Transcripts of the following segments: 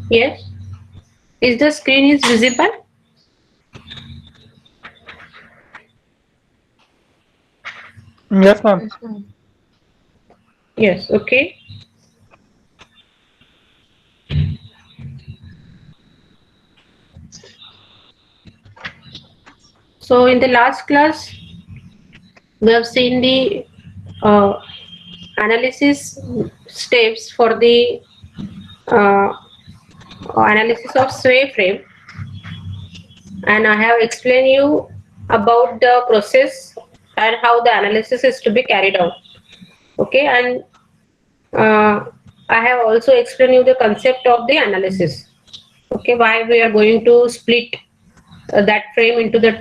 Yes. Is the screen is visible? Yes, ma'am. Yes, ma'am. Yes. Okay. So in the last class, we have seen the uh, analysis steps for the uh, analysis of sway frame, and I have explained you about the process and how the analysis is to be carried out. Okay, and I have also explained you the concept of the analysis. Okay, why we are going to split that frame into the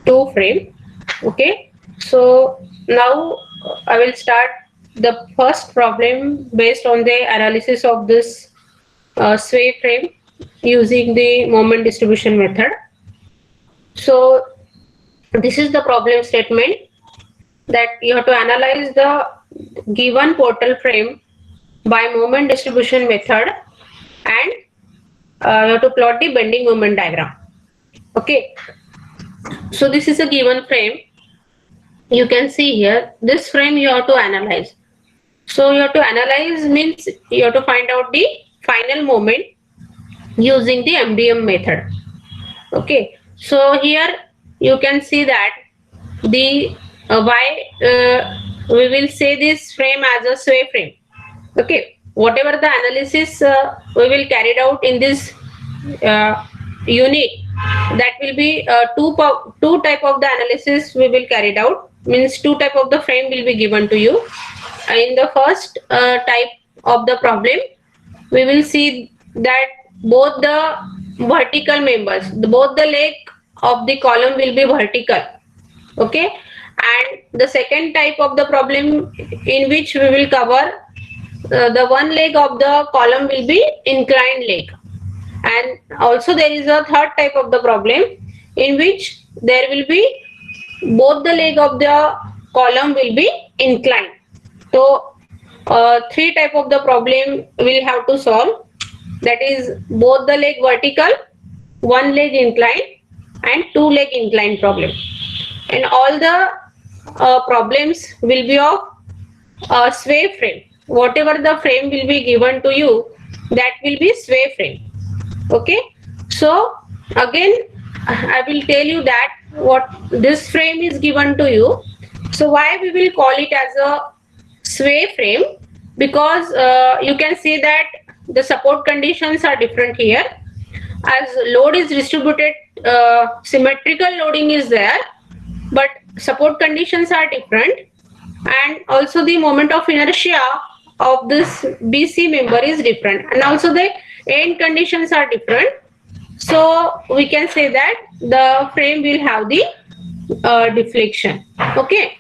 two frame. Okay, so now I will start the first problem based on the analysis of this sway frame using the moment distribution method. So this is the problem statement that you have to analyze the given portal frame by moment distribution method, and you have to plot the bending moment diagram. Okay, so this is a given frame. You can see here this frame you have to analyze. So you have to analyze means you have to find out the final moment using the MDM method. Okay, so here you can see that the why we will say this frame as a sway frame. Okay, whatever the analysis we will carried out in this uh, unit, that will be two type of the analysis we will carried out, means two type of the frame will be given to you. In the first type of the problem, we will see that both the vertical members, both the leg of the column will be vertical. Okay, and the second type of the problem in which we will cover the one leg of the column will be inclined leg, and also there is a third type of the problem in which there will be both the leg of the column will be inclined. So three type of the problem we'll have to solve, that is both the leg vertical, one leg inclined, and two leg inclined problem. And all the problems will be of sway frame. Whatever the frame will be given to you, that will be sway frame. Okay, so again I will tell you that what this frame is given to you. So why we will call it as a sway frame, because you can see that the support conditions are different here. As load is distributed, symmetrical loading is there, but support conditions are different, and also the moment of inertia of this BC member is different, and also the end conditions are different. So we can say that the frame will have the deflection. Okay,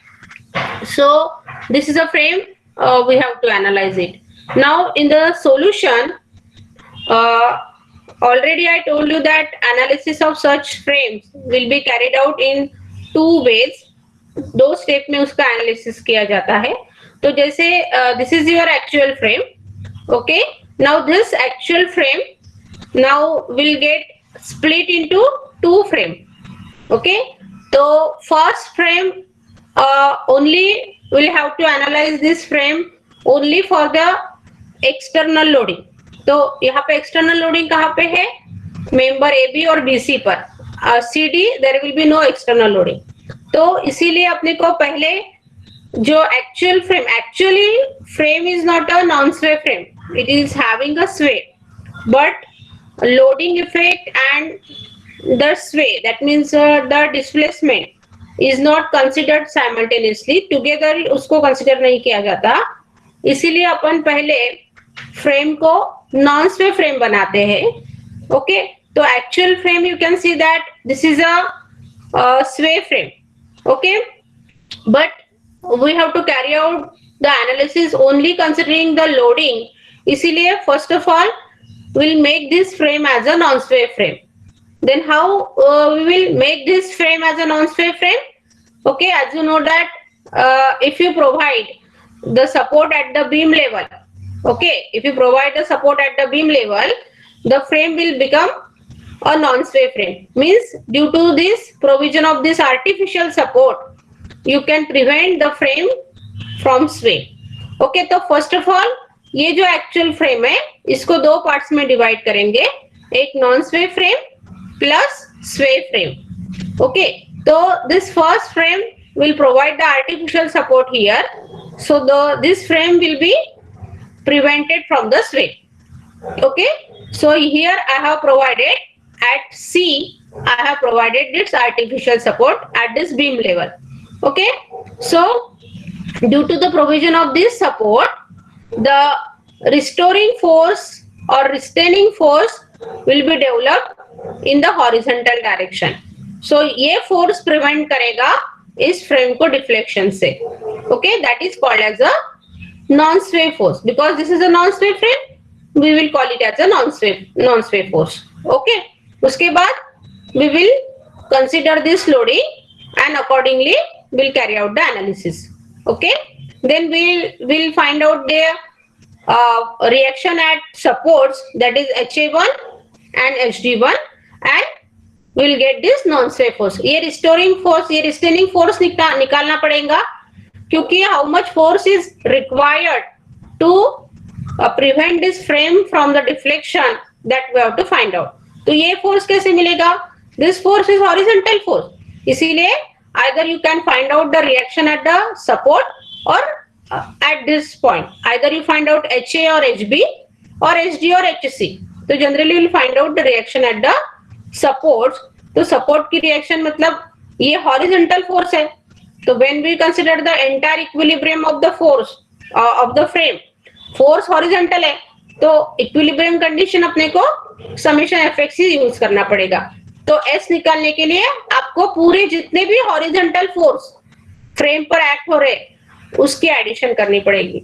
so this is a frame, we have to analyze it. Now in the solution, uh, already I told you that analysis of such frames will be carried out in two ways. दो step में उसका analysis किया जाता है. तो जैसे this is your actual frame. Okay, now this actual frame now will get split into two frame. Okay, so first frame only will have to analyze this frame only for the external loading. तो यहाँ पे external loading कहाँ पे है, member A B और B C पर. C D there will be no external loading. तो इसीलिए अपने को पहले जो actual frame, actually frame is not a non sway frame, it is having a sway, but loading effect and the sway, that means the displacement is not considered simultaneously together, उसको consider नहीं किया जाता. इसीलिए अपन पहले frame को non sway frame बनाते हैं. Okay, तो actual frame you can see that this is a sway frame. Okay, but we have to carry out the analysis only considering the loading. इसीलिए first of all we'll make this frame as a non-sway frame. Then how we will make this frame as a non-sway frame? Okay, as you know that if you provide the support at the beam level, okay, if you provide the support at the beam level, the frame will become a non-sway frame. Means due to this provision of this artificial support you can prevent the frame from sway. Okay, तो first of all ये जो actual frame है इसको दो parts में divide करेंगे, एक non sway frame plus स्वे फ्रेम. ओके, तो this first frame will provide the artificial support here, so this frame will be prevented from the sway. Okay, so here I have provided at C, I have provided this artificial support at this beam level. Okay, so due to the provision of this support, the restoring force or retaining force will be developed in the horizontal direction. So ये force prevent करेगा इस frame को deflection से. Okay, that is called as a non sway force. Because this is a non sway frame we will call it as a non sway force. Okay, उसके बाद we will consider this loading and accordingly will carry out the analysis. Okay, then we'll find out their reaction at supports, that is HA1 and HD1, and we'll get this non sway force. ये restoring force, ये retaining force निकालना पड़ेगा, क्योंकि how much force is required to prevent this frame from the deflection, that we have to find out. तो ये force कैसे मिलेगा? This force is horizontal force. इसीलिए either you can find out the reaction at the support or at this point. Either you find out HA or HB or HD or HC. तो generally you'll find out the reaction at the support. तो support की reaction मतलब ये horizontal force है, तो when we consider the entire equilibrium of the force of the frame, force horizontal है, तो equilibrium condition अपने को समेशन एफएक्सी यूज करना पड़ेगा. तो एस निकालने के लिए आपको पूरे जितने भी हॉरिजॉन्टल फोर्स फ्रेम पर एक्ट हो रहे उसकी एडिशन करनी पड़ेगी.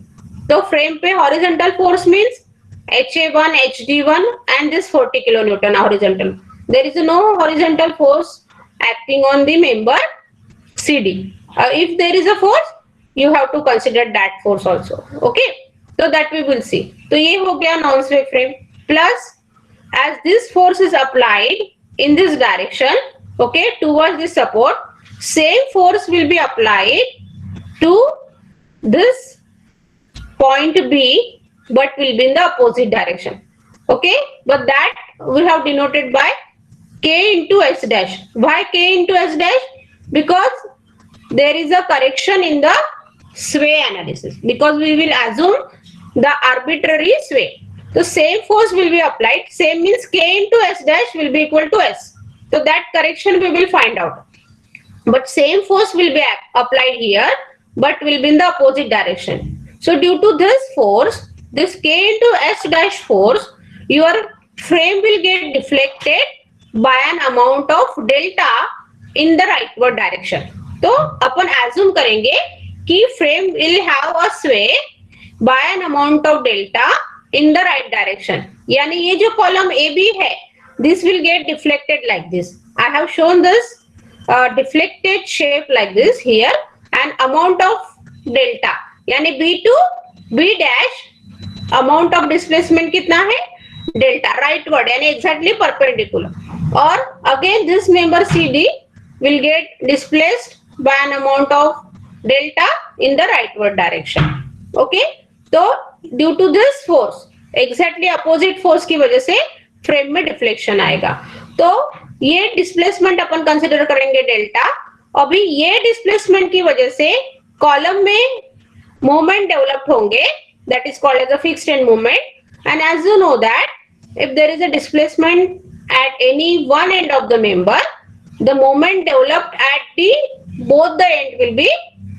तो फ्रेम पे horizontal force means HA1, HD1 and this 40 kilonewton horizontal. There is no horizontal force acting on the member CD. If there is a force, you have to consider that force also. Okay, so that we will see. तो ये हो गया non sway frame. Plus, as this force is applied in this direction, okay, towards this support, same force will be applied to this point B, but will be in the opposite direction. Okay, but that we have denoted by K into S dash. Why K into S dash? Because there is a correction in the sway analysis, because we will assume the arbitrary sway. So same force will be applied. Same means K into S dash will be equal to S. So that correction we will find out. But same force will be applied here, but will be in the opposite direction. So due to this force, this K into S dash force, your frame will get deflected by an amount of delta in the rightward direction. तो अपन assume करेंगे कि frame will have a sway by an amount of delta in the right direction. यानी ये जो column AB है, this will get deflected like this. I have shown this deflected shape like this here, and amount of delta यानी B to B dash amount of displacement कितना है? Delta, rightward यानी exactly perpendicular. Or again this member CD will get displaced by an amount of delta in the rightward direction. Okay, तो due to this force, exactly opposite force की वजह से frame में deflection आएगा. तो ये displacement अपन consider करेंगे delta. अभी ये डिस्प्लेसमेंट की वजह से कॉलम में मोमेंट डेवलप होंगे, that is called as a fixed end moment. And as you know that if there is a displacement at any one end of the member, the moment developed at the both the end will be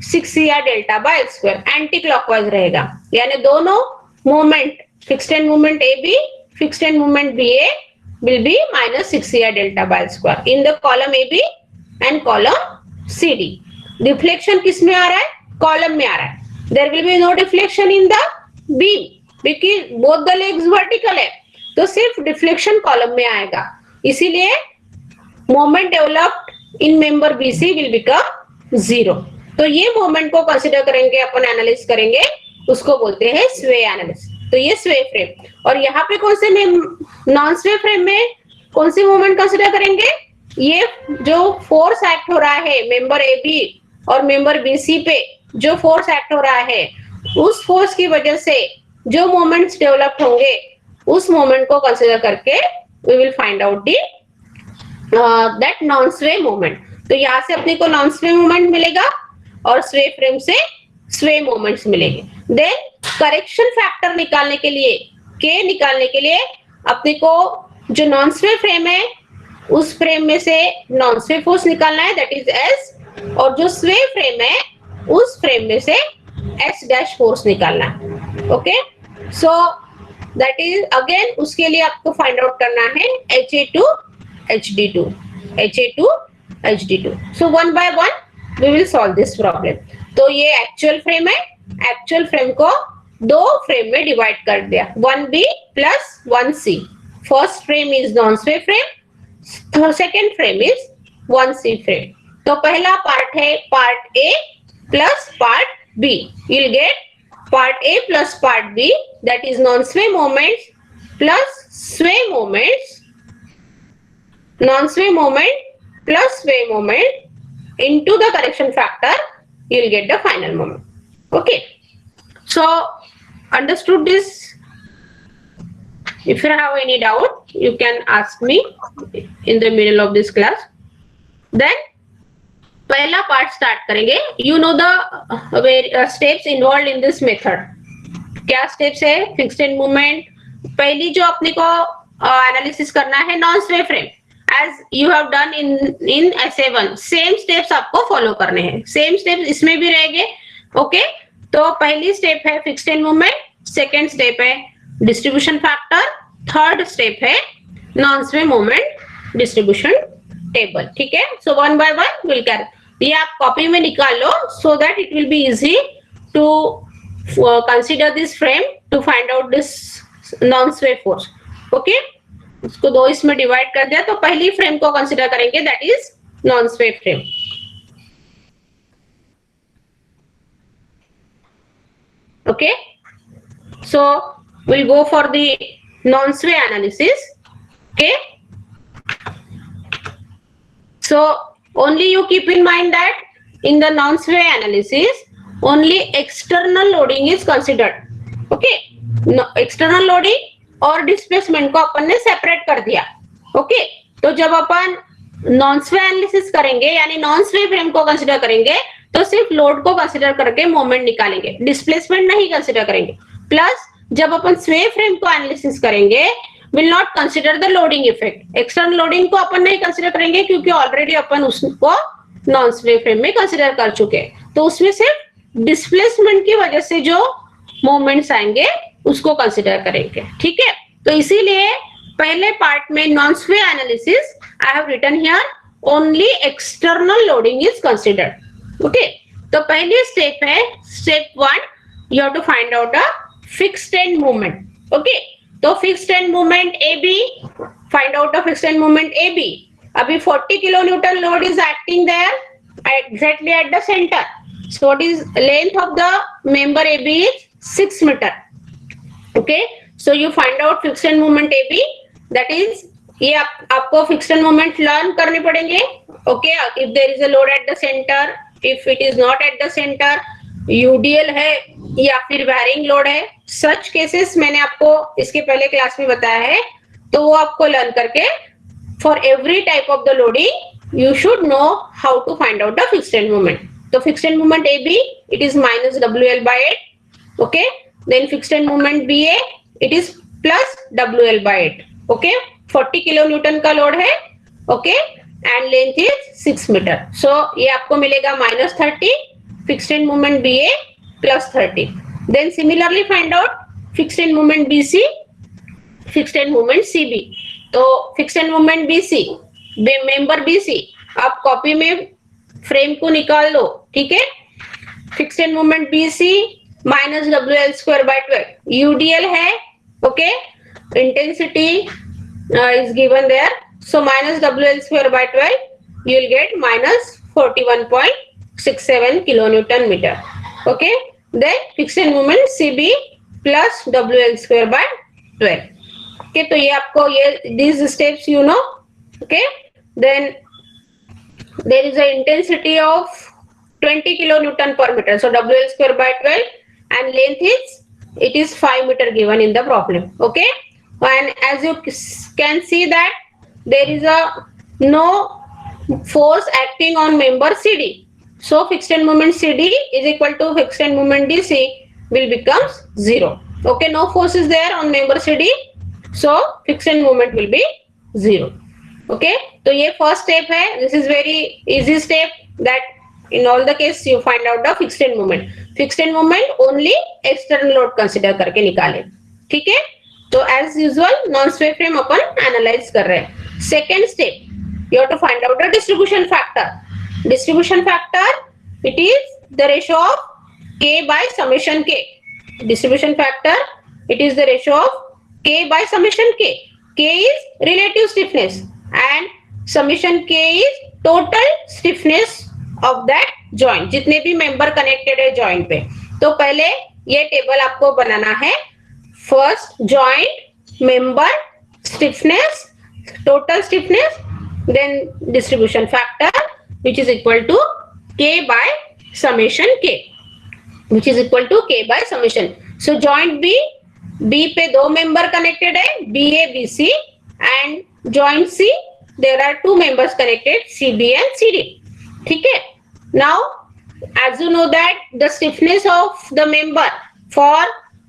6CR delta by x square, anti clockwise रहेगा. यानी दोनों moment, fixed end moment AB, fixed end moment BA will be minus 6CR delta by x square in the column AB and column CD. Deflection किस में आ रहा है? Column में आ रहा है. There will be no deflection in the beam because both the legs vertical है, तो सिर्फ डिफ्लेक्शन कॉलम में आएगा. इसीलिए moment developed in member BC will become 0. तो ये मोमेंट को कंसीडर करेंगे, अपन एनालिसिस करेंगे, उसको बोलते हैं स्वे एनालिसिस. तो ये स्वे फ्रेम। और यहाँ पे कौन से नॉन स्वे फ्रेम में कौन सी मूवमेंट कंसिडर करेंगे? ये जो फोर्स एक्ट हो रहा है मेंबर ए बी और मेंबर बी सी पे, जो फोर्स एक्ट हो रहा है उस फोर्स की वजह से जो मोमेंट्स डेवलप होंगे उस मोमेंट को कंसिडर करके we will find out the that non sway moment. तो यहाँ से अपने को नॉन स्वे मोमेंट मिलेगा और स्वे फ्रेम से स्वे मोमेंट्स मिलेंगे। देन करेक्शन फैक्टर निकालने के लिए, के निकालने के लिए अपने को जो नॉन स्वे फ्रेम है उस फ्रेम में से नॉन स्वे फोर्स निकालना है, दैट इज एस, और जो स्वे फ्रेम है उस फ्रेम में से एस डैश फोर्स निकालना है। Okay, so that is again उसके लिए आपको फाइंड आउट करना है HA2 HD2, HA2 HD2। So one by one we will solve this problem. तो ये एक्चुअल फ्रेम है, एक्चुअल फ्रेम को दो फ्रेम में डिवाइड कर दिया, 1B plus 1C। First frame is non sway frame, second frame is 1C frame. तो पहला पार्ट है part A plus part B, you will get part A plus part B, that is non sway moments plus sway moments, non-sway moment plus sway moment into the correction factor, you will get the final moment. Okay, so understood this? If you have any doubt you can ask me in the middle of this class. Then पहला part start करेंगे। you know the steps involved in this method. क्या steps है? Fixed end movement, पहली जो अपने को analysis करना है non sway frame, as you have done in SA1, same steps आपको फॉलो करने हैं, सेम स्टेप्स इसमें भी रहेंगे। ओके, तो पहली स्टेप है fixed end movement, second step है डिस्ट्रीब्यूशन फैक्टर, थर्ड स्टेप है non sway moment distribution table. ठीक है, so one by one will कर, ये आप कॉपी में निकाल लो so that it will be easy to consider this frame to find out this non sway force. Okay, उसको दो इसमें डिवाइड कर दिया, तो पहली फ्रेम को कंसीडर करेंगे that is non sway frame. Okay, so we'll go for the non-sway analysis. Okay, so only you keep in mind that in the non-sway analysis only external loading is considered. Okay, no, external loading और displacement को अपन ने separate कर दिया। Okay, तो जब अपन non sway analysis करेंगे यानी non sway frame को कंसीडर करेंगे तो सिर्फ लोड को कंसीडर करके मोमेंट निकालेंगे, डिस्प्लेसमेंट नहीं कंसीडर करेंगे। प्लस जब अपन स्वे फ्रेम को एनालिसिस करेंगे will not consider the loading effect, external loading को अपन नहीं कंसीडर करेंगे क्योंकि ऑलरेडी अपन उसको नॉन स्वे फ्रेम में कंसीडर कर चुके हैं, तो उसमें सिर्फ डिस्प्लेसमेंट की वजह से जो मोमेंट्स आएंगे उसको कंसीडर करेंगे। ठीक है, तो इसीलिए पहले पार्ट में non sway analysis I have written here only external loading is considered. Okay, तो पहली स्टेप है step 1, you have to find out a fixed end movement. Okay, तो fixed end movement A B, find out a fixed end movement A B. अभी 40 kilo newton load is acting there exactly at the centre, so what is length of the member A B is 6 metre. Okay, so you find out fixed end movement A B, that is ये आपको fixed end movement learn करने पड़ेंगे। Okay, if there is a load at the centre, if it is not at the centre, UDL है या फिर varying load है, such cases मैंने आपको इसके पहले क्लास में बताया है, तो वो आपको लर्न करके for every type of the loading you should know how to find out the fixed end movement. तो fixed end movement A B it is minus WL/8। Okay, then fixed end moment BA it is plus WL/8। ओके, 40 kilo newton का load है। Okay, and length is 6 metre, so ये आपको मिलेगा -30 fixed end movement BA plus 30। Then similarly find out fixed end movement BC, fixed end movement CB। तो fixed end movement BC, member BC, आप copy में frame को निकाल लो। ठीक है, fixed end movement BC minus WL/12 UDL है। Okay, intensity is given there, so minus WL/12 you will get minus 41.67 kilonewton meter. Okay, then fixed moment CB plus WL² by 12. Okay, तो ये आपको ये these steps you know. Okay, then there is a intensity of 20 kilonewton per meter. So WL² by 12 and length is it is 5 meter given in the problem. Okay, and as you can see that there is a no force acting on member CD. So fixed end moment CD is equal to fixed end moment DC will becomes 0. Okay, no force is there on member CD. So fixed end moment will be 0. Okay, तो ये first step है. This is very easy step that in all the case you find out the fixed end moment. Fixed end moment only external load consider करके निकाले. ठीक है, तो as usual non sway frame अपन analyze कर रहे हैं. Second step, you have to find out the distribution factor. Distribution factor, it is the ratio of K by summation K. Distribution factor, it is the ratio of K by summation K. K is relative stiffness and summation K is total stiffness of that joint. जितने भी member connected है joint पे. तो पहले ये table आपको बनाना है. First joint member stiffness, total stiffness, then distribution factor which is equal to K by summation K, which is equal to K by summation. So joint B पे दो member connected है, BA BC, and joint C there are two members connected, CB and CD. ठीक है. Now as you know that the stiffness of the member for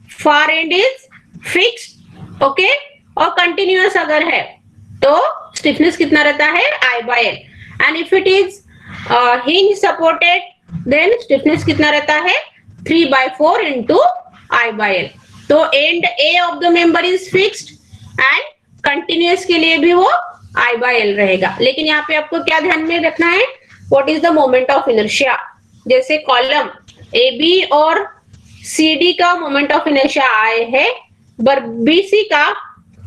far end is fixed, okay, और continuous अगर है तो stiffness कितना रहता है I/L, and if it is hinge supported then stiffness कितना रहता है 3/4 into I/L. तो end A of the member is fixed and continuous के लिए भी वो I/L रहेगा. लेकिन यहाँ पे आपको क्या ध्यान में रखना है, what is the moment of inertia. जैसे कॉलम AB और CD का moment of inertia I है, पर BC का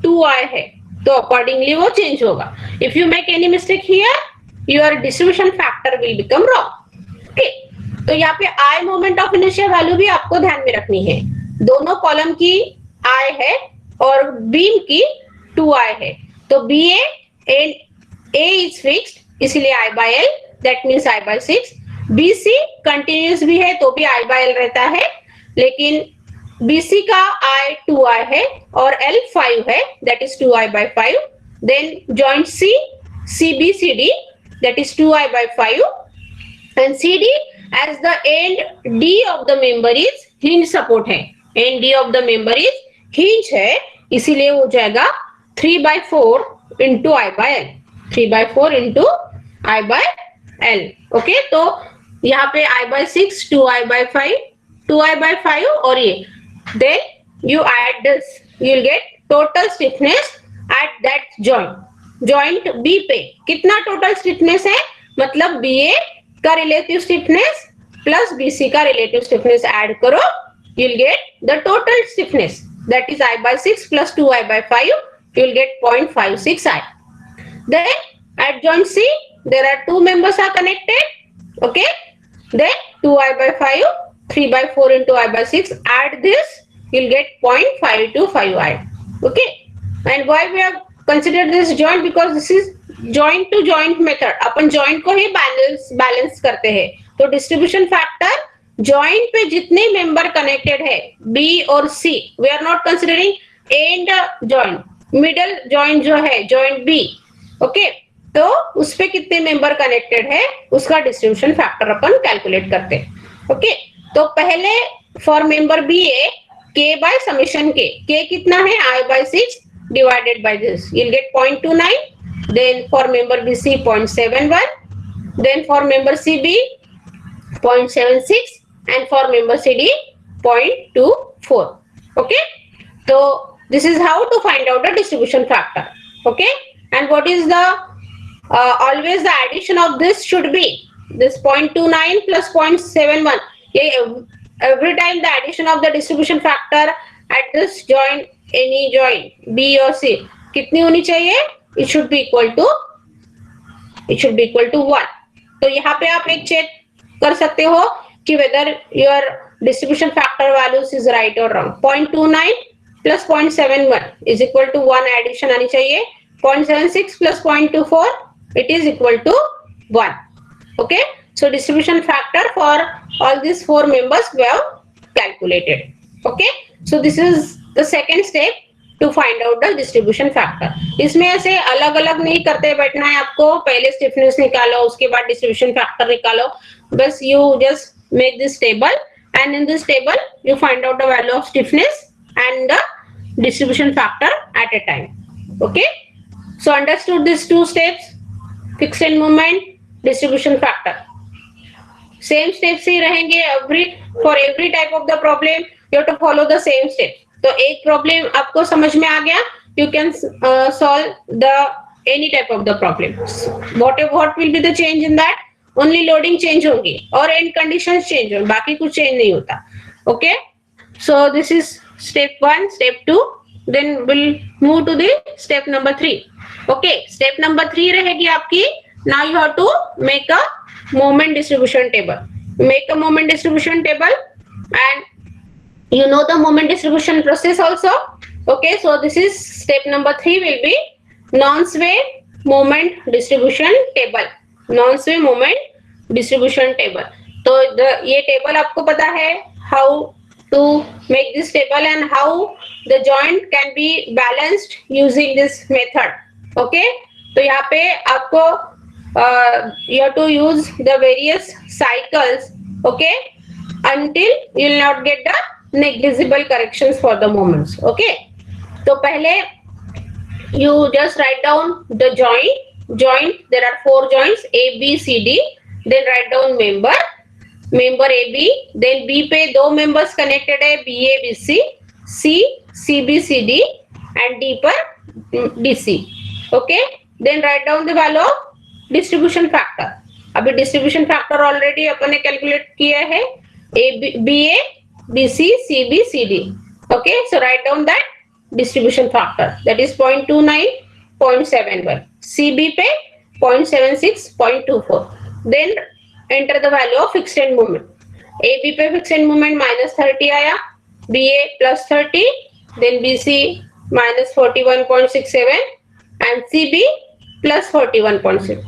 2I है, तो अकॉर्डिंगली वो चेंज होगा. If you make any mistake here, your distribution factor will become wrong. Okay, तो यहाँ पे I moment of inertia value भी आपको ध्यान में रखनी है. दोनों कॉलम की I है और बीम की 2I है, तो BA and A is fixed इसलिए I/L, that means I/6. BC continuous भी है तो भी I/L रहता है, लेकिन BC का I 2I है और L 5 है, that is 2I/5. Then joint C, CB CD, that is 2I/5, and CD as the end D of the member is hinge support है, end D of the member is hinge है, इसीलिए हो जाएगा 3/4 into I/L, 3/4 into I/L. Okay, तो यहाँ पे I/6, 2I/5, 2I/5 और ये, then you add this, you will get total stiffness at that joint. Joint B पे कितना total stiffness है, मतलब BA का relative stiffness plus BC का relative stiffness add करो, you will get the total stiffness, that is I/6 plus 2I/5, you will get 0.56I. Then at joint C there are two members are connected, okay, then 2I/5, 3/4 into I/6, add this, you will get 0.525I. Okay, and why we have considered this joint, because this is joint to joint method. Upon joint को ही balance करते हैं, तो distribution factor joint पे जितने member connected है B और C, we are not considering end joint, middle joint जो है joint B, okay, तो उस पे कितने मेंबर कनेक्टेड है उसका डिस्ट्रीब्यूशन फैक्टर अपन कैलकुलेट करते हैं. ओके, तो पहले फॉर मेंबर बी ए के बाय समेशन के, के कितना है I/6 divided by this, you will get 0.29. Then for member B C 0.71, then for member C B 0.76 and for member C D 0.24. Okay, तो this is how to find out the distribution factor. Okay, and what is the always the addition of this should be this 0.29 plus 0.71. Every time the addition of the distribution factor at this joint, any joint B or C, कितनी होनी चाहिए, it should be equal to 1. तो यहाँ पे आप एक check कर सकते हो कि whether your distribution factor values is right or wrong. 0.29 plus 0.71 is equal to 1 addition आनी चाहिए. 0.76 plus 0.24 it is equal to 1. Okay, so distribution factor for all these four members we have calculated. Okay, so this is the second step to find out the distribution factor. इसमें ऐसे अलग अलग नहीं करते बैठना है आपको. पहले stiffness निकालो, उसके बाद distribution factor निकालो. बस you just make this table and in this table you find out the value of stiffness and the distribution factor at a time. Okay, so understood these two steps, fixed end moment, distribution factor. Same steps ही रहेंगे for every type of the problem you have to follow the same steps. तो एक problem आपको समझ में आ गया, you can solve the any type of the problem. What will be the change in that? Only loading change होंगी और end conditions change होंगे, बाकी कुछ change नहीं होता. Okay, so this is step 1, step 2, then we'll move to the step number 3. Okay, step number 3 रहेगी आपकी. Now you have to make a moment distribution table. Make a moment distribution table and you know the moment distribution process also. Okay, so this is step number 3 will be non-sway moment distribution table. Non-sway moment distribution table. तो ये table आपको पता है how to make this table and how the joint can be balanced using this method. Okay, तो यहाँ पे आपको you have to use the various cycles, okay, until you will not get the negligible corrections for the moments. Okay, so पहले you just write down the joint. There are 4 joints A, B, C, D. Then write down member A, B. Then B पे 2 members connected है B, A, B, C. C, B, C, D and D पर D, C. Okay, then write down the value of distribution factor. अभी distribution factor already अपन ने calculate किया है B, A, B, C, C, B, C, D. Okay, so write down that distribution factor, that is 0.29, 0.71. CB पे 0.76, 0.24. Then enter the value of fixed end moment. AB पे fixed end moment -30 आया, BA +30, then BC -41.67 and CB +41.6.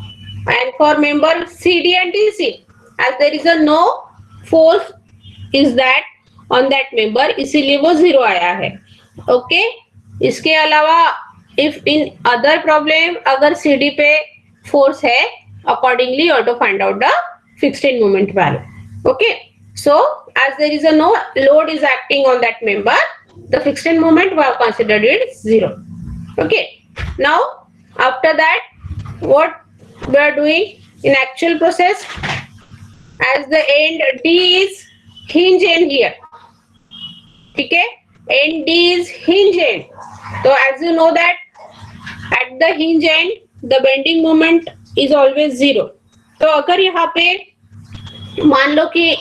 And for member CD and DC, as there is a no force is that on that member, इसीलिए वो 0 आया है. Okay, इसके अलावा if in other problem अगर CD पे force है, accordingly you have to find out the fixed end moment value. Okay, so as there is a no load is acting on that member, the fixed end moment we have considered it 0. Okay, now after that what we are doing in actual process, as the end D is hinge end here. Okay, end D is hinge end. So as you know that at the hinge end the bending moment is always 0. तो अगर यहाँ पे मान लो कि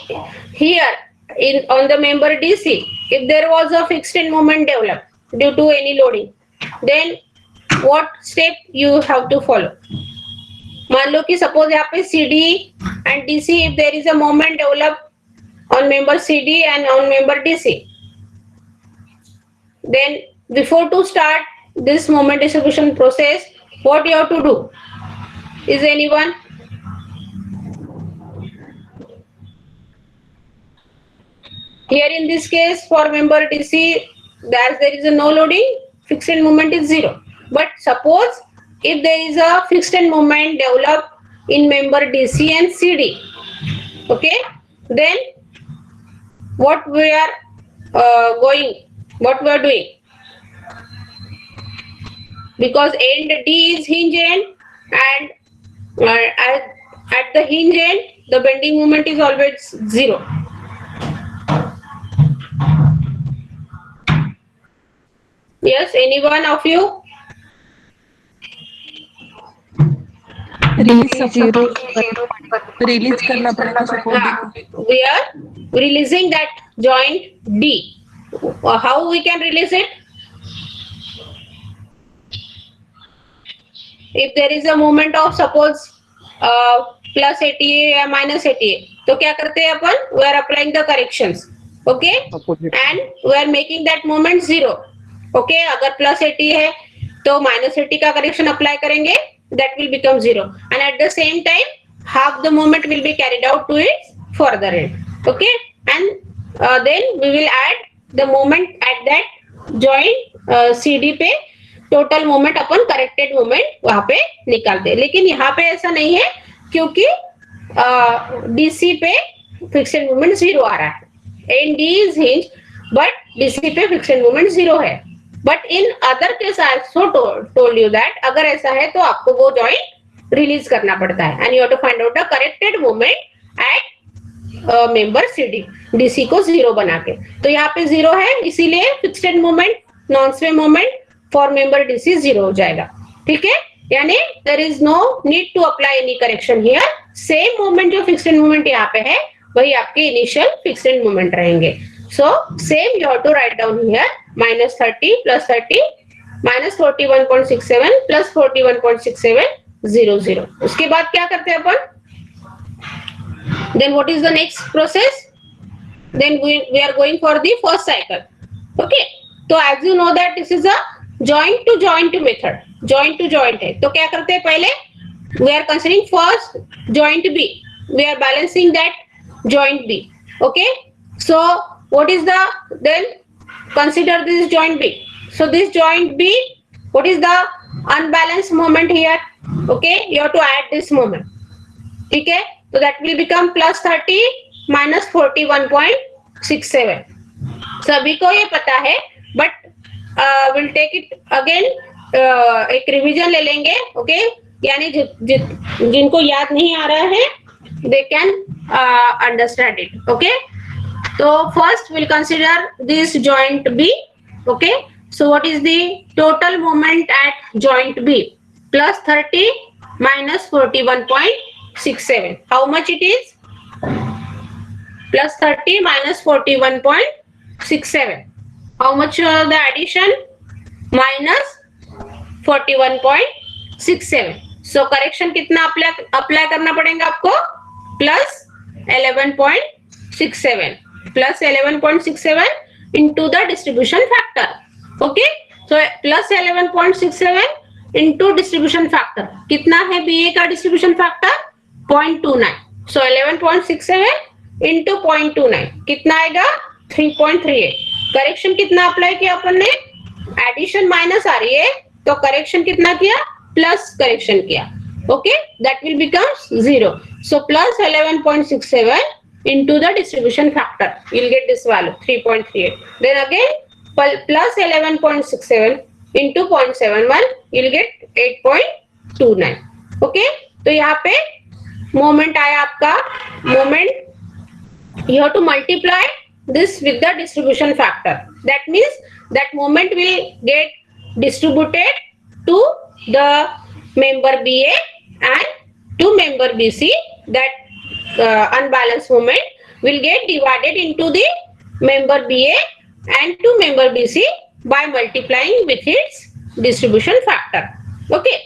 here in on the member DC if there was a fixed end moment developed due to any loading, then what step you have to follow? मान लो कि suppose यहाँ पे CD and DC if there is a moment developed on member CD and on member DC, then before to start this moment distribution process, what you have to do? Is anyone? Here in this case for member DC, as there is a no loading, fixed end moment is 0. But suppose if there is a fixed end moment developed in member DC and CD, okay, then what we are doing? Because end D is hinge end and at the hinge end the bending moment is always 0. Yes, any one of you? Release करना पड़ेगा support. We are releasing that joint D. How we can release it? If there is a moment of suppose plus 80 या minus 80, तो क्या करते हैं अपन? We are applying the corrections. Okay, Opposite. And we are making that moment 0. Okay, अगर plus 80 है तो minus 80 का करेक्शन अप्लाई करेंगे, that will become 0, and at the same time half the moment will be carried out to its further end. Okay, and then we will add the moment at that joint CD पे total moment अपन corrected moment वहां पे निकालते हैं. लेकिन यहाँ पे ऐसा नहीं है क्योंकि डीसी पे फिक्स्ड मोमेंट 0 आ रहा है. And D is hinge but DC पे फिक्स्ड मोमेंट 0 है. But in other case I also told you that अगर ऐसा है तो आपको वो जॉइंट रिलीज करना पड़ता है, and you have to find out the corrected moment at member CD, DC को 0 बना के. तो यहाँ पे 0 है, इसीलिए fixed moment non sway moment for member DC 0 हो जाएगा. ठीक है, यानी there is no need to apply any correction here. Same moment जो फिक्स्ड मोमेंट यहाँ पे है वही आपके इनिशियल फिक्स्ड मोमेंट रहेंगे. So same you have to write down here -30 + 30 -41.67 + 41.67 0 0. उसके बाद क्या करते हैं अपन? Then what is the next process? Then we are going for the first cycle. Okay, तो as you know that this is a joint to joint method. Joint to joint है, तो क्या करते हैं पहले? We are considering first joint B. We are balancing that joint B. Okay, so what is the then consider this joint B. So this joint B, what is the unbalanced moment here? Okay, you have to add this moment. ठीक है, so that will become +30 - 41.67. सभी को ये पता है, but will take it again, एक revision ले लेंगे. ओके, यानी जिनको याद नहीं आ रहा है they can understand it. Okay, तो first will consider this joint B. Okay, so what is the total moment at joint B? +30 - 41.67. How much it is? +30 - 41.67. How much the addition? -41.67. So correction कितना apply करना पड़ेगा आपको? +11.67. +11.67 into the distribution factor. Okay, so +11.67 into distribution factor. कितना है BA का distribution factor? 0.29. So 11.67 into 0.29 कितना आएगा? 3.38. Correction कितना अप्लाई किया अपन ने? एडिशन माइनस आ रही है तो करेक्शन कितना किया? प्लस करेक्शन किया. Okay, that will become 0. So +11.67 into the distribution factor, you'll get this value 3.38. Then again +11.67 into 0.71, you'll get 8.29. Okay, तो यहाँ पे मोमेंट आया आपका. Moment you have to multiply this with the distribution factor. That means that moment will get distributed to the member BA and to member BC. That unbalanced moment will get divided into the member BA and to member BC by multiplying with its distribution factor. Okay,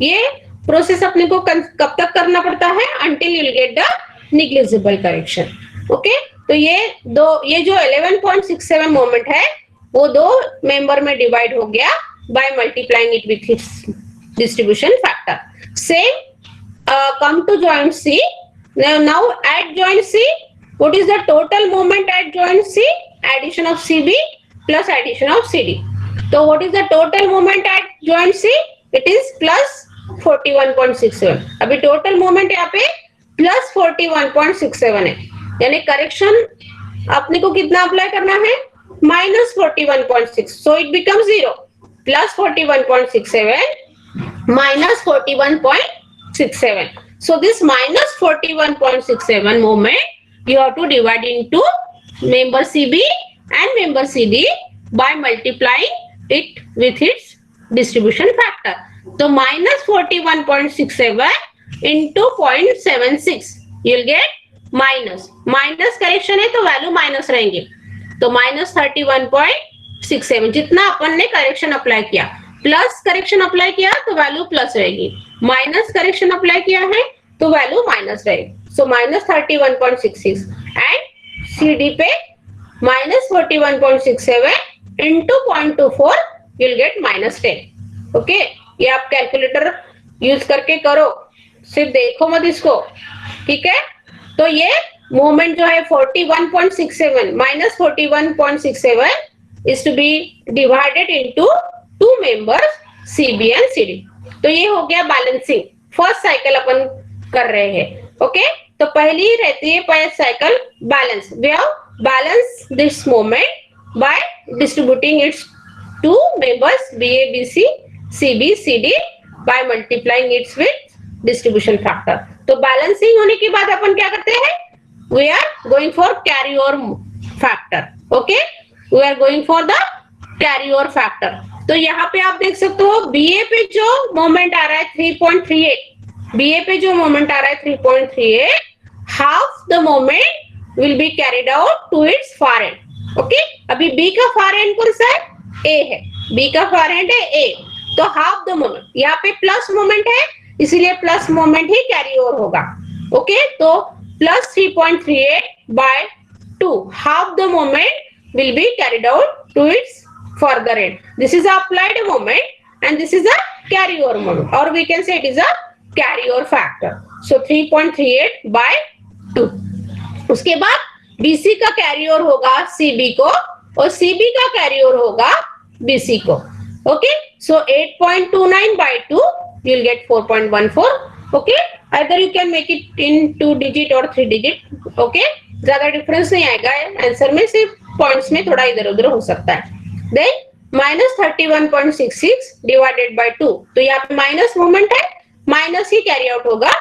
ये process अपने को कब तक करना पड़ता है? until you will get the negligible correction. Okay, तो ये जो 11.67 मोमेंट है वो दो मेंबर में डिवाइड हो गया by multiplying it with its distribution factor. Same come to joint C. Now at joint C, what is the total moment at joint C? Addition of CB plus addition of CD. So what is the total moment at joint C? It is +41.67. अभी total moment यहाँ पे +41.67 है, यानी correction अपने को कितना apply करना है? -41.6. So it becomes 0. +41.67 -41.67. So this -41.67 moment you have to divide into member CB and member CD by multiplying it with its distribution factor. So -41.67 into 0.76 you'll get minus correction है तो value minus रहेंगे. तो -31.67 जितना अपन ने correction apply किया, plus correction apply किया तो value plus रहेगी, माइनस करेक्शन अप्लाई किया है तो वैल्यू माइनस रहेगी. सो -31.66 एंड CD पे minus 41.67 into 0.24 you'll get minus 10. Okay, ये आप कैलकुलेटर यूज करके करो, सिर्फ देखो मत इसको, ठीक है। तो ये मोमेंट जो है 41.67 minus 41.67 is to be divided into two members CB and CD. तो ये हो गया बैलेंसिंग, फर्स्ट साइकिल अपन कर रहे हैं। ओके, तो पहली रहती है first cycle balance. We have balance this moment by distributing its to members BA BC CB CD by multiplying its with distribution factor. तो बैलेंसिंग होने के बाद अपन क्या करते हैं, we are going for carry over factor. Okay, we are going for the carry over factor. तो यहाँ पे आप देख सकते हो BA पे जो मोमेंट आ रहा है 3.38, BA पे जो मोमेंट आ रहा है 3.38, half the moment will be carried out to its far end. Okay, अभी B का फार एंड कौन सा है, A है, B का फार एंड है A, तो हाफ द मोमेंट, यहाँ पे प्लस मोमेंट है इसीलिए प्लस मोमेंट ही कैरी ओवर होगा। ओके, तो plus 3.38 by 2, half the moment will be carried out to its further end. This is a applied moment and this is a carry over moment, or we can say it is a carry over factor. So 3.38 by 2. उसके बाद BC का carry over होगा CB को और CB का carry over होगा BC को। Okay, so 8.29 by 2 you'll get 4.14. Okay, either you can make it in 2 digit or 3 digit. Okay, ज्यादा डिफरेंस नहीं आएगा आंसर में, सिर्फ पॉइंट्स में थोड़ा इधर उधर हो सकता है। Then minus 31.66 divided by 2, तो यहाँ पे माइनस मोमेंट है, माइनस ही कैरी आउट होगा।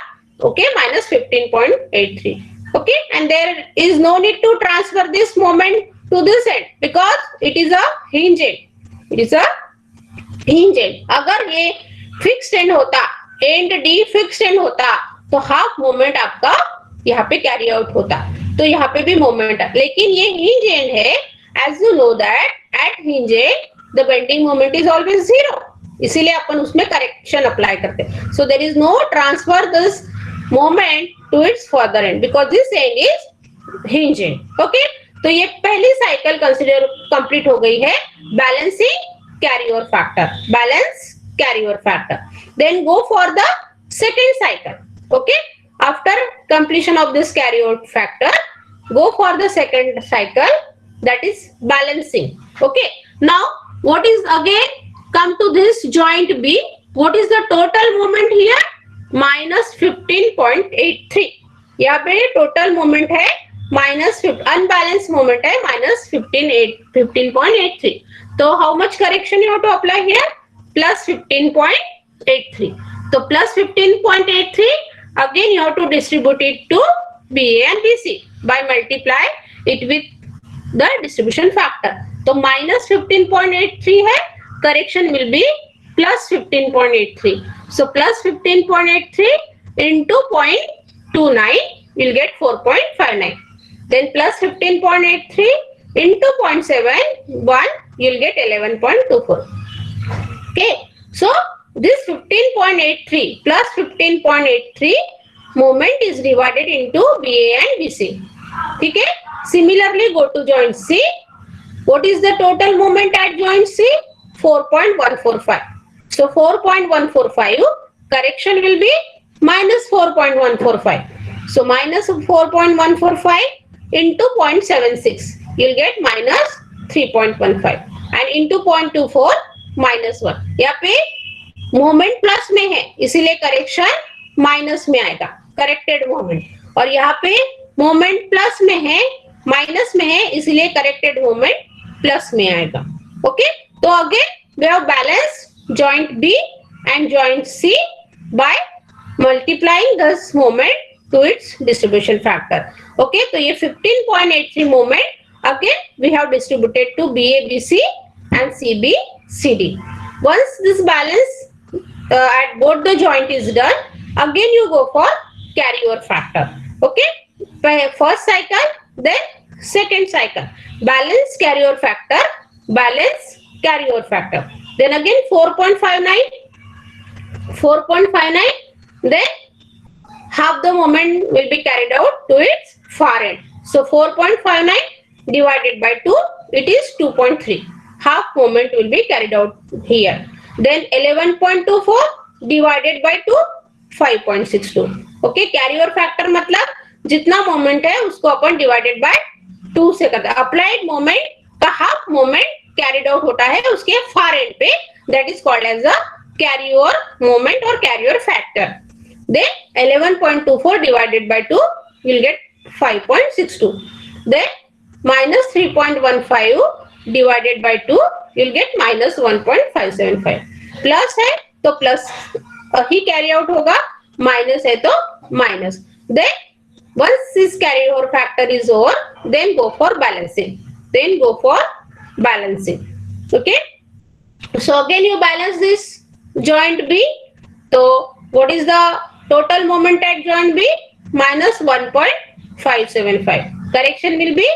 Okay, minus 15.83. Okay, and there is no need to transfer this moment to this end because it is a hinge end. It is a hinge end. अगर ये fixed and होता, and D fixed and होता, तो half moment आपका यहाँ पे carry out होता, तो यहाँ पे भी मोमेंट है, लेकिन ये हिंज एंड है। As you know that at hinge end the bending moment is always 0, इसीलिए अपन उसमें करेक्शन अप्लाई करते हैं। So there is no transfer this moment to its further end because this end is hinge end. Okay, तो ये पहली cycle consider complete हो गई है, balancing carry over factor, balance carry over factor. Then go for the second cycle. Okay, after completion of this carry over factor, go for the second cycle, that is balancing. Okay, now what is again, come to this joint B, what is the total moment here, minus 15.83. यहाँ पे total moment है minus, unbalance moment है minus 15.83. तो how much correction you have to apply here, plus 15.83. तो plus 15.83 again you have to distribute it to BA and BC by multiply it with the distribution factor. तो minus 15.83 है, correction will be plus 15.83. So plus 15.83 into 0.29 you'll get 4.59. Then plus 15.83 into 0.71 you'll get 11.24. Okay, so this 15.83 plus 15.83 moment is divided into BA and BC. ठीक है, similarly go to joint C. What is the total moment at joint C, 4.145. So 4.145 correction will be minus 4.145. So minus 4.145 into 0.76 you'll get minus 3.15 and into 0.24 minus 1. यहाँ पे moment plus में है इसीलिए correction minus में आएगा, corrected moment, और यहाँ पे मोमेंट प्लस में है माइनस में है इसलिए करेक्टेड मोमेंट प्लस में आएगा। ओके, तो again we have balance joint B and joint C by multiplying this moment to its distribution factor. Okay, तो ये 15.83 moment again we have distributed to BA BC and CB CD. Once this balance at both the joint is done, again you go for carry over factor. Okay, first cycle, then second cycle, balance carry over factor, balance carry over factor, then again 4.59, then half the moment will be carried out to its far end. So 4.59 divided by 2, it is 2.3. Half moment will be carried out here. Then 11.24 divided by 2, 5.62. Okay, carryover factor मतलब जितना moment है उसको अपन divided by 2 से करते हैं. Applied moment का half moment carried out होता है उसके फार एंड पे, that is called as a carryover moment or carryover factor. Then 11.24 divided by 2 will get 5.62. Then minus 3.15 divided by 2 you'll get minus 1.575. Plus है तो plus ही carry out होगा, minus है तो minus. Then once this carryover factor is over, then go for balancing. Okay, so again you balance this joint B. So what is the total moment at joint B? Minus 1.575. Correction will be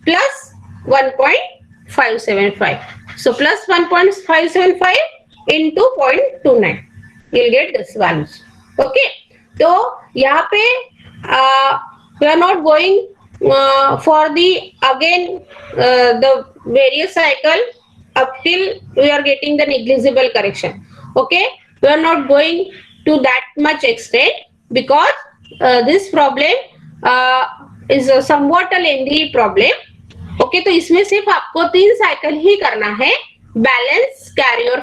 plus 1.575. So plus 1.575 into 0.29. You'll get this values. Okay. So यहाँ पे we are not going for the again the various cycle up till we are getting the negligible correction. Okay, we are not going to that much extent because this problem is a somewhat a lengthy problem. Okay, तो इसमें सिर्फ आपको 3 cycle ही करना है. Balance career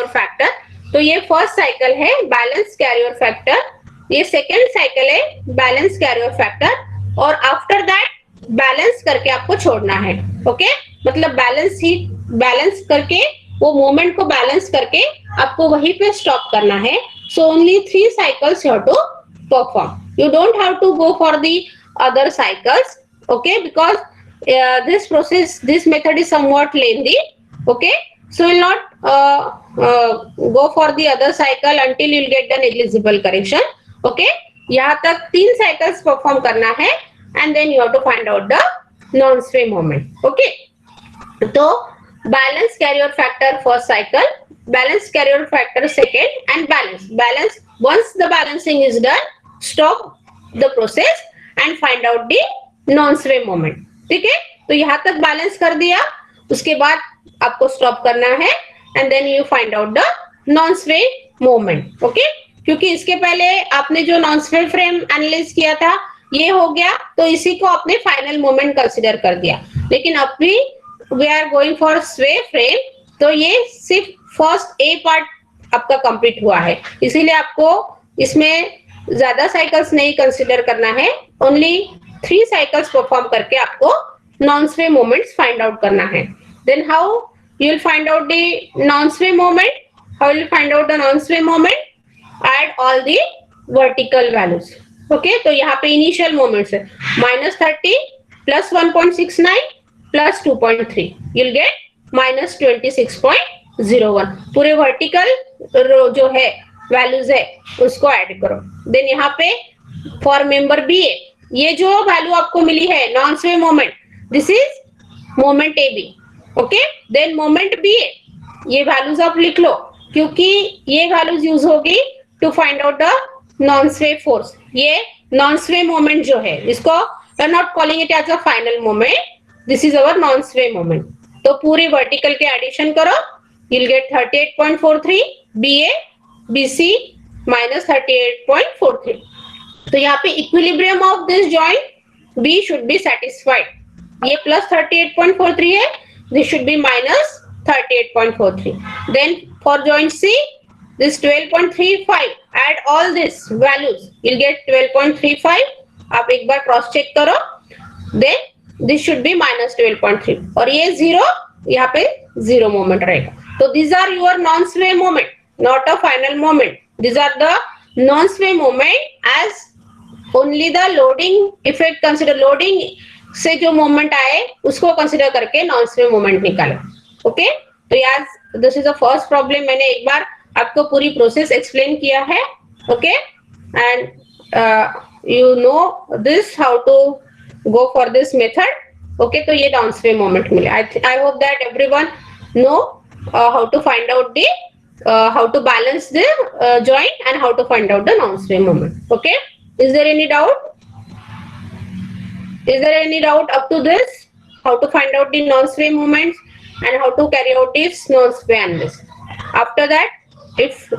factor, तो ये first cycle है balance career factor, ये सेकेंड साइकिल है बैलेंस कैरियर फैक्टर, और आफ्टर दैट बैलेंस करके आपको छोड़ना है. ओके, मतलब बैलेंस करके वो मोमेंट को बैलेंस करके आपको वहीं पे स्टॉप करना है. So only 3 cycles you have to perform. You don't have to go for the other cycles. Okay, because this method is somewhat lengthy. Okay, so you'll not go for the other cycle until you'll get the negligible correction. Okay, यहाँ तक 3 cycles perform करना है and then you have to find out the non-sway moment. Okay, तो balance carrier factor first cycle, balance carrier factor second, and balance. Once the balancing is done, stop the process and find out the non-sway moment. ठीक है, तो यहाँ तक balance कर दिया, उसके बाद आपको स्टॉप करना है and then you find out the non sway moment. Okay, क्योंकि इसके पहले आपने जो नॉन स्वे फ्रेम एनालाइज किया था ये हो गया, तो इसी को आपने फाइनल मोमेंट कंसीडर कर दिया. लेकिन अब भी वी आर गोइंग फॉर स्वे फ्रेम, तो ये सिर्फ फर्स्ट ए पार्ट आपका कंप्लीट हुआ है, इसीलिए आपको इसमें ज्यादा साइकिल्स नहीं कंसीडर करना है. ओनली 3 साइकिल्स परफॉर्म करके आपको non sway moments find out करना है. Then how you will find out the non sway moment? How will find out the non sway moment? Add all the vertical values. Okay, तो यहाँ पे initial moments है -30 plus 1.69 plus 2.3, you'll get -26.01. पूरे vertical जो है values है उसको add करो. देन यहाँ पे फॉर मेंबर बी ए, ये जो वैल्यू आपको मिली है non sway moment, this is moment A B. Okay, then moment B A, ये वैल्यूज आप लिख लो क्योंकि ये वैल्यूज यूज होगी to find out the non sway force. ये नॉन स्वे मोमेंट जो है इसको we are not calling it as a final moment, this is our non sway moment. तो पूरी वर्टिकल के एडिशन करो, you will get 38.43 B A B C minus 38.43. तो यहाँ पे equilibrium of this joint B should be satisfied. ये plus 38.43 है, this should be minus 38.43. Then for joint C this 12.35, add all this values, you'll get 12.35. आप एक बार cross check करो, then this should be -12.3, और ये 0 यहाँ पे 0 मोमेंट रहेगा. तो these are your non-sway moment, not a final moment. These are the non-sway moment as only the loading effect consider. loading से जो मोमेंट आए उसको कंसिडर करके non-sway moment निकालो. ओके, तो यार this is the first problem. मैंने एक बार आपको पूरी प्रोसेस एक्सप्लेन किया है. Okay, and you know this how to go for this method. Okay, तो ये डाउन स्वे मोमेंट मिले. I hope that everyone know how to find out the how to balance the joint and how to find out the non sway moment. Okay, is there any doubt? Is there any doubt up to this? How to find out the non-sway movements and how to carry out this non-sway analysis. After that, if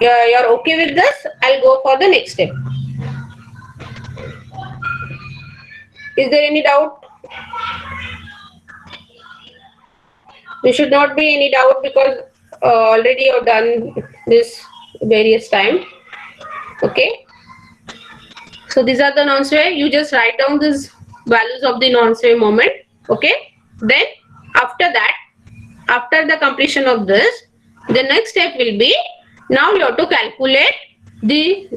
you're okay with this, I'll go for the next step. Is there any doubt? There should not be any doubt because already you've done this various time. Okay. So these are the non-sway. You just write down these values of the non-sway moment. Okay. Then after that, after the completion of this, the next step will be, now you have to calculate the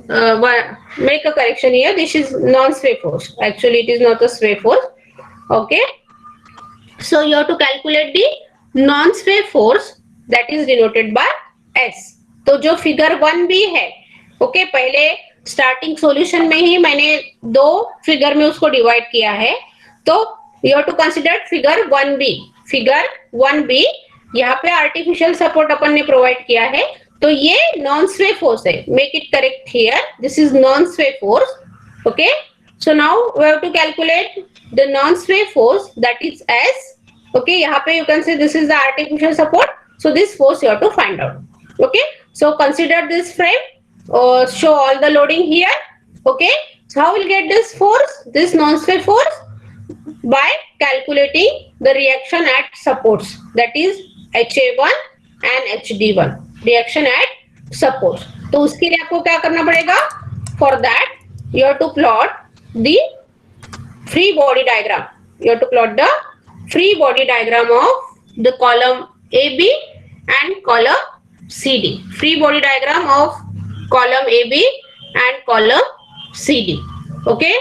make a correction here. This is non-sway force. Actually, it is not a sway force. Okay. So you have to calculate the non-sway force that is denoted by S. तो जो figure 1B है, okay, पहले starting solution में ही मैंने दो figure में उसको divide किया है, तो you have to consider figure 1B. Figure 1B यहाँ पे आर्टिफिशियल सपोर्ट अपन ने प्रोवाइड किया है, तो ये नॉन स्वे फोर्स है. Make it correct here, this is non sway force. Okay, so now we have to calculate the non sway force that is S. Okay, यहाँ पे you can say this is the artificial support. So this force you have to find out. Okay, so consider this frame. Show all the loading here. Okay, so how we'll get this force, this non-sway force? By calculating the reaction at supports. That is HA1 and HD1. Reaction at supports. तो उसके लिए आपको क्या करना पड़ेगा? For that, you have to plot the free body diagram. You have to plot the free body diagram of the column AB and column CD. Free body diagram of column AB and column CD. Okay.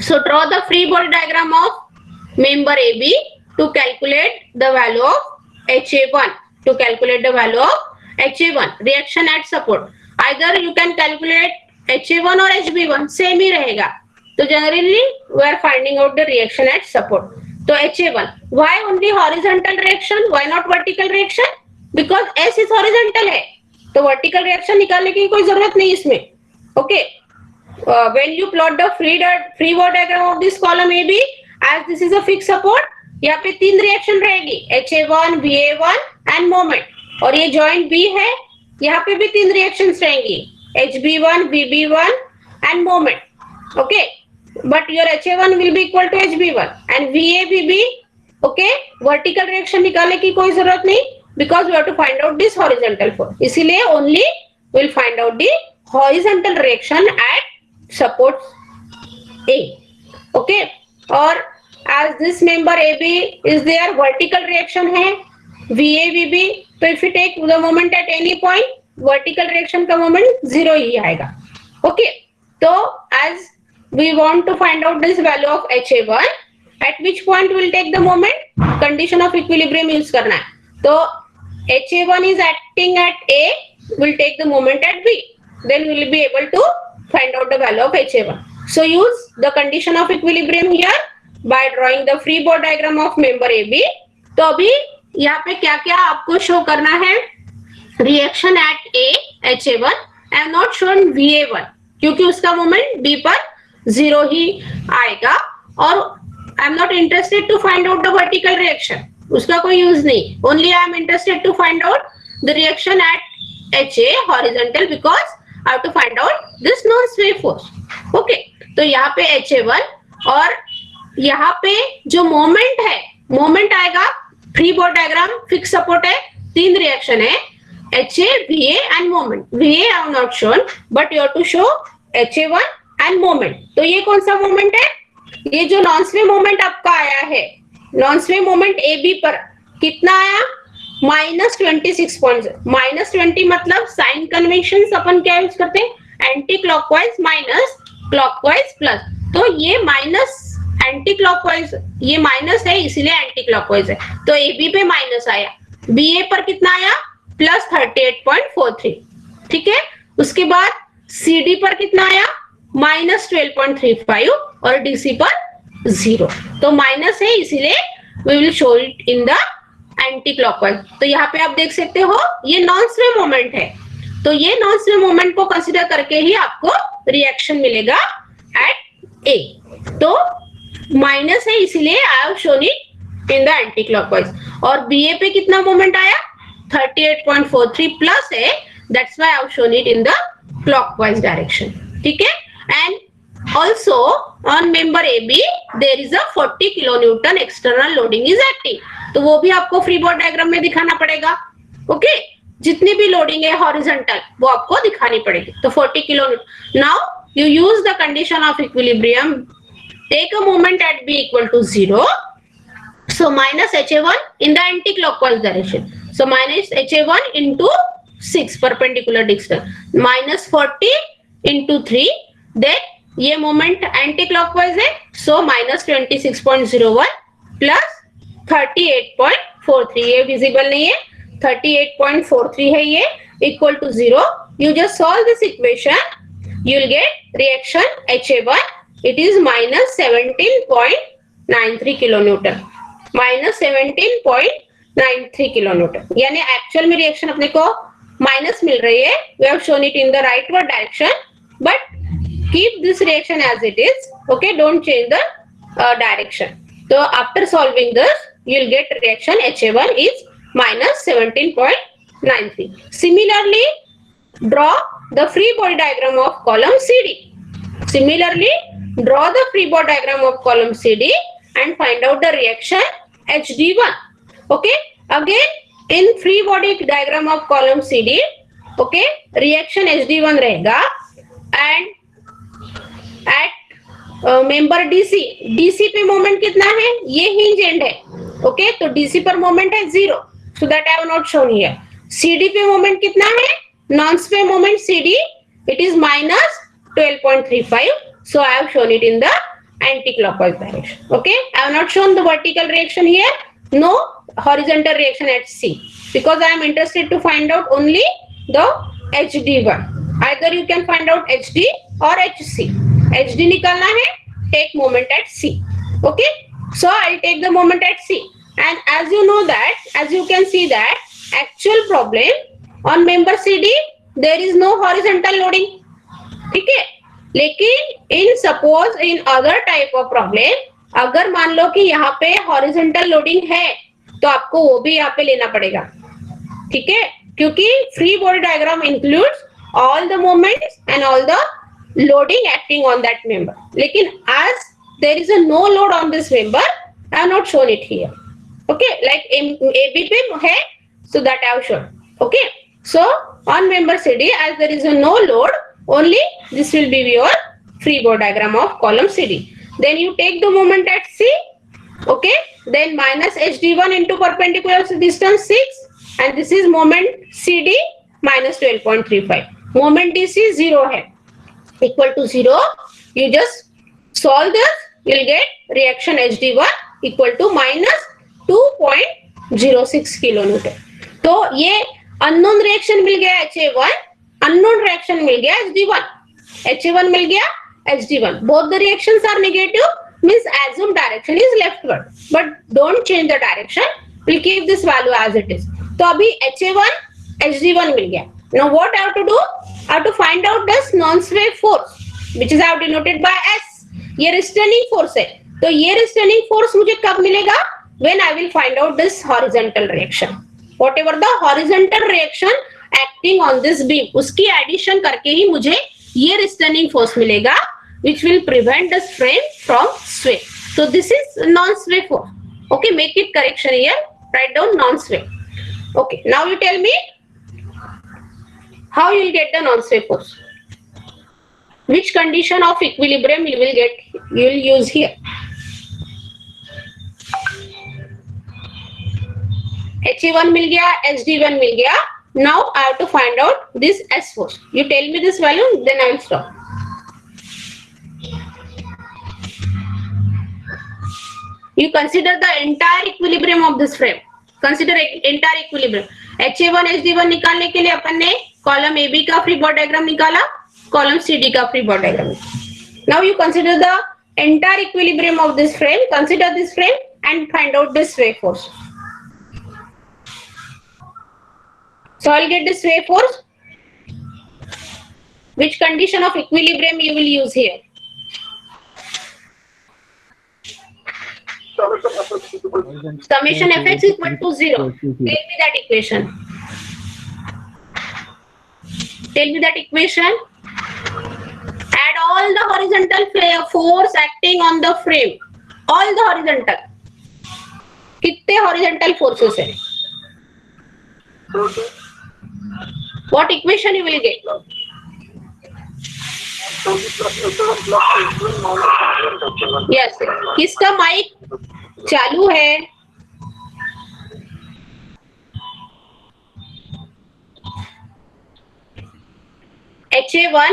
So draw the free body diagram of member AB to calculate the value of HA1. To calculate the value of HA1. Reaction at support. Either you can calculate HA1 or HB1. Same ही रहेगा. So generally we are finding out the reaction at support. तो HA1, why only horizontal reaction? Why not vertical reaction? Because S is horizontal है, तो vertical reaction निकालने की कोई जरूरत नहीं इसमें. Okay, when you plot the free body diagram of this column AB, as this is a fixed support, यहाँ पे तीन reaction रहेगी, HA1, VA1 and moment. और ये joint B है, यहाँ पे भी तीन reactions रहेंगी, HB1, VB1 and moment. Okay. But your HA1 will be equal to HB1 and VA VB. Okay, vertical reaction निकालने की कोई जरूरत नहीं, because we have to find out this horizontal force. इसीलिए only we'll find out the horizontal reaction at support A. Okay, और as this member AB is there, vertical reaction है VA VB, तो if you take the moment at any point, vertical reaction का moment 0 ही आएगा. Okay, तो as we want to find out this value of HA1, at which point we'll take the moment? Condition of equilibrium use करना है. तो HA1 is acting at A, we'll take the moment at B. Then we'll be able to find out the value of HA1. So use the condition of equilibrium here by drawing the free body diagram of member AB. तो अभी यहाँ पे क्या क्या आपको show करना है? Reaction at A, HA1. I have not shown VA1 क्योंकि उसका moment B पर 0 ही आएगा, और I am not interested to find out the vertical reaction, उसका कोई यूज नहीं. Only I am interested to find out the reaction at HA horizontal, because I have to find out this non sway force. Okay, तो यहाँ पे HA1 और यहाँ पे जो मोमेंट है, मोमेंट आएगा, free body diagram, fix support है, तीन रिएक्शन है, HA, VA and moment. VA I have not shown, but you have to show HA1 and moment. तो ये कौन सा मोमेंट है? ये जो नॉन स्वे मोमेंट आपका आया है, नॉन स्वे मोमेंट AB पर कितना आया? -26 पॉइंट. -20 मतलब साइन कन्वेंशन अपन क्या यूज करते हैं? Anti clockwise minus, clockwise plus. तो ये माइनस एंटी क्लॉकवाइज, ये माइनस है इसीलिए एंटी क्लॉकवाइज है, तो AB पे माइनस आया. BA पर कितना आया? +38.43. ठीक है. उसके बाद CD पर कितना आया? -12.35 और DC पर 0. तो माइनस है इसीलिए we will show it in the anti clockwise. तो यहाँ पे आप देख सकते हो ये नॉन स्वे मोमेंट है, तो ये नॉन स्वे मोमेंट को कंसीडर करके ही आपको रिएक्शन मिलेगा एट A. तो माइनस है इसलिए I have shown it in the anticlockwise, और बीए पे कितना मोमेंट आया 38.43 प्लस है, that's why I have shown it in the clockwise direction. ठीक है. And also on member A B there is a 40 kilo newton external loading is acting, तो वो भी आपको फ्री बॉडी डायग्राम में दिखाना पड़ेगा. ओके, जितनी भी लोडिंग है हॉरिजॉन्टल वो आपको दिखानी पड़ेगी. तो 40 kilo Newton. Now you use the condition of equilibrium, take a moment at b equal to 0, so minus ha1 in the anti-clockwise direction, so minus ha1 into 6 perpendicular distance minus 40 into 3, then ये moment anti-clockwise है, so minus 26.01 plus 38.43, ये visible नहीं है, 38.43 है ये, equal to 0. You just solve this equation, you will get reaction Ha1, it is minus 17.93 kilonewton, minus 17.93 kilonewton. यानी actual में reaction अपने को माइनस मिल रही है. We have shown it in the rightward direction, but keep this reaction as it is. Okay, don't change the direction. So after solving this, you will get reaction Ha1 is minus 17.93. Similarly, draw the free body diagram of column CD. Similarly, draw the free body diagram of column CD and find out the reaction HD1. Okay, again in free body diagram of column CD, okay, reaction HD1 रहेगा, and at member DC, DC पे moment कितना है, ये hinge and है. Okay, तो DC पर moment है 0, so that I have not shown here. CD पे मोमेंट कितना है, non-sway moment CD, it is minus 12.35, so I have shown it in the anti-clockwise direction. Okay, I have not shown the vertical reaction here, no horizontal reaction at C, because I am interested to find out only the HD1. Either you can find out HD or HC. HD निकालना है, take moment at C. Okay, so I'll take the moment at C, and as you know that, as you can see that actual problem on member CD there is no horizontal loading. ठीक है, लेकिन in suppose in other type of problem, अगर मान लो कि यहाँ पे horizontal loading है तो आपको वो भी यहाँ पे लेना पड़ेगा. ठीक है, क्योंकि free body diagram includes all the moments and all the loading acting on that member. लेकिन as there is a no load on this member, I have not shown it here. Okay, like AB पे है, so that I have shown. Okay, so on member CD, as there is a no load, only this will be your free body diagram of column CD. Then you take the moment at C. Okay, then minus HD1 into perpendicular distance 6, and this is moment CD minus 12.35. Moment DC 0 है, equal to 0. You just solve this, you will get reaction HD1 equal to minus 2.06 kilonewton. तो ये unknown reaction मिल गया Ha1, unknown reaction मिल गया HD1. Ha1 मिल गया HD1. Both the reactions are negative, means assume direction is leftward, but don't change the direction. We'll keep this value as it is. तो अभी Ha1 HD1 मिल गया. Now what I have to do? I have to find out this non-sway force, which is I have denoted by S. ये restraining force है. तो ये restraining force मुझे कब मिलेगा? When I will find out this horizontal reaction. Whatever the horizontal reaction acting on this beam, उसकी addition करके ही मुझे ये restraining force मिलेगा, which will prevent this frame from sway. So this is non-sway force. Okay, make it correction here. Write down non-sway. Okay, now you tell me how you will get the non-sway force. Which condition of equilibrium you will get? You will use here. He1 मिल गया, HD1 मिल गया. Now I have to find out this S force. You tell me this value, then I will stop. You consider the entire equilibrium of this frame. Consider entire equilibrium. Ha1 HD1 निकालने के लिए अपन ने column AB का free body diagram निकाला, column CD का free body diagram. Now you consider the entire equilibrium of this frame. Consider this frame and find out this sway force. So I'll get this sway force. Which condition of equilibrium you will use here? Summation fx equal to 0. Tell me that equation. Tell me that equation. Add all the horizontal force acting on the frame. All the horizontal. कितने horizontal forces है? What equation you will get? Yes. किसका mic चालू है? HA1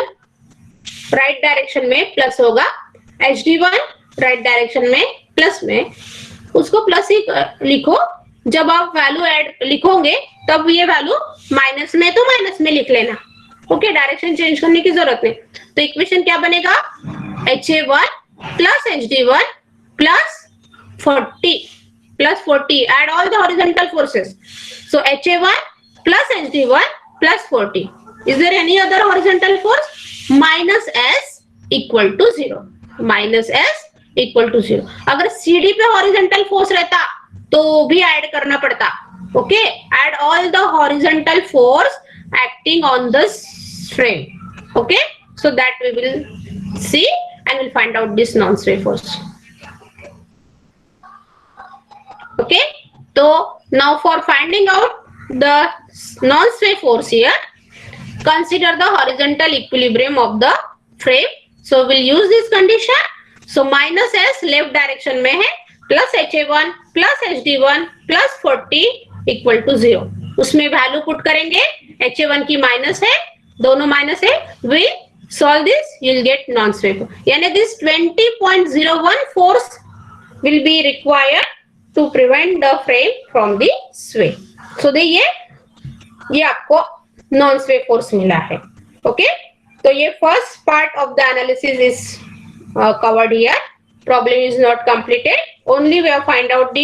right direction में plus होगा, HD1 right direction में plus में, उसको प्लस ही लिखो. जब आप वैल्यू ऐड लिखोगे तब ये वैल्यू माइनस में तो माइनस में लिख लेना. ओके, डायरेक्शन चेंज करने की जरूरत नहीं. तो इक्वेशन क्या बनेगा? HA1 plus HD1 plus 40 add all the horizontal forces. So HA1 plus HD1 plus 40. Is there any other horizontal force? Minus S equal to 0. Minus S equal to 0. अगर CD पे horizontal force रहता तो भी add करना पड़ता. Okay, add all the horizontal force acting on the frame. Okay, so that we will see and we'll find out this non-sway force. Okay, so now for finding out the non-sway force here, consider the horizontal equilibrium of the frame. So we'll use this condition. So minus S left direction में है, plus HA1 plus HD1 plus 40 equal to 0. उसमें value put करेंगे. HA1 की minus है, दोनों minus है. We'll solve this, you'll get non-sway. यानी this 20.01 force will be required to prevent the frame from the sway. So ये आपको non sway force मिला है. ओके, तो ये first part of the analysis is covered here. Problem is not completed. Only we have find out the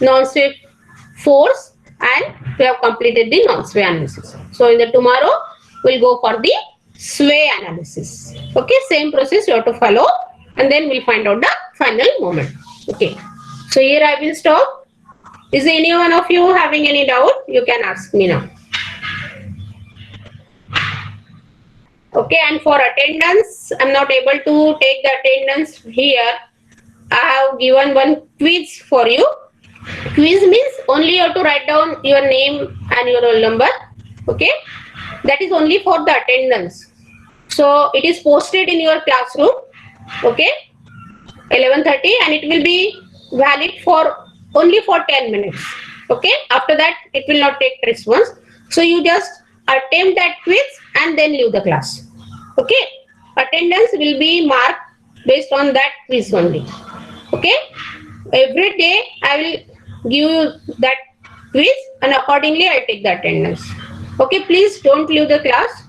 non sway force and we have completed the non-sway analysis. So in the tomorrow we'll go for the sway analysis. Okay, same process you have to follow and then we'll find out the final moment. Okay, so here I will stop. Is any one of you having any doubt? You can ask me now. Okay, and for attendance, I'm not able to take the attendance here. I have given one quiz for you. Quiz means only you have to write down your name and your roll number. Okay, that is only for the attendance. So it is posted in your classroom. Okay, 11:30, and it will be valid for only for 10 minutes. Okay, after that it will not take response. So you just attempt that quiz and then leave the class. Okay, attendance will be marked based on that quiz only. Okay, every day I will give you that quiz and accordingly I'll take the attendance. Okay, please don't leave the class.